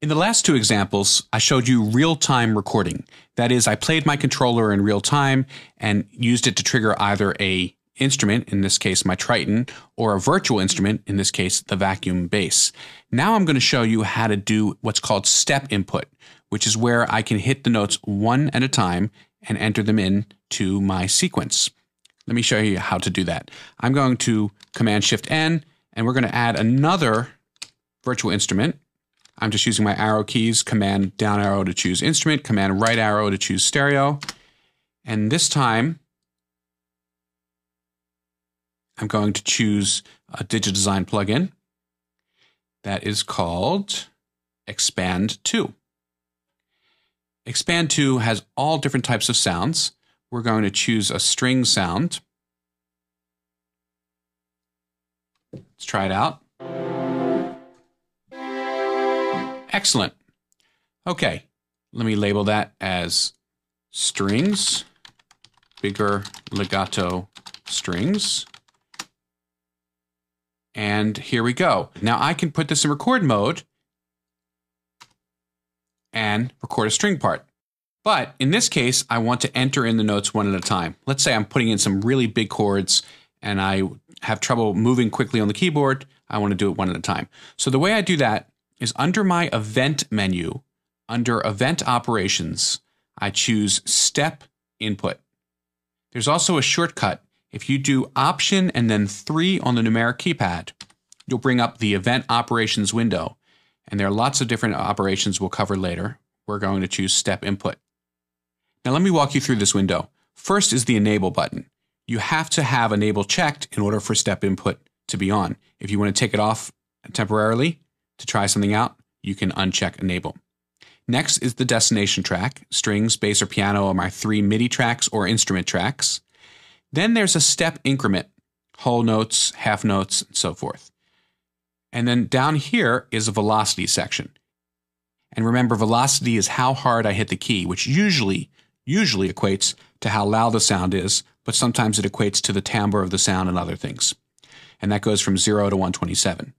In the last two examples, I showed you real-time recording. That is, I played my controller in real time and used it to trigger either an instrument, in this case my Triton, or a virtual instrument, in this case the vacuum bass. Now I'm going to show you how to do what's called step input, which is where I can hit the notes one at a time and enter them in to my sequence. Let me show you how to do that. I'm going to Command-Shift-N, and we're going to add another virtual instrument. I'm just using my arrow keys, Command down arrow to choose instrument, Command right arrow to choose stereo. And this time, I'm going to choose a Digidesign plugin that is called Expand 2. Expand 2 has all different types of sounds. We're going to choose a string sound. Let's try it out. Excellent. Okay, let me label that as strings, bigger legato strings. And here we go. Now I can put this in record mode and record a string part. But in this case, I want to enter in the notes one at a time. Let's say I'm putting in some really big chords and I have trouble moving quickly on the keyboard. I want to do it one at a time. So the way I do that is under my event menu, under event operations, I choose step input. There's also a shortcut. If you do Option and then 3 on the numeric keypad, you'll bring up the event operations window. And there are lots of different operations we'll cover later. We're going to choose step input. Now let me walk you through this window. First is the enable button. You have to have enable checked in order for step input to be on. If you want to take it off temporarily to try something out, you can uncheck enable. Next is the destination track. Strings, bass, or piano are my 3 MIDI tracks or instrument tracks. Then there's a step increment, whole notes, half notes, and so forth. And then down here is a velocity section. And remember, velocity is how hard I hit the key, which usually equates to how loud the sound is, but sometimes it equates to the timbre of the sound and other things. And that goes from 0 to 127.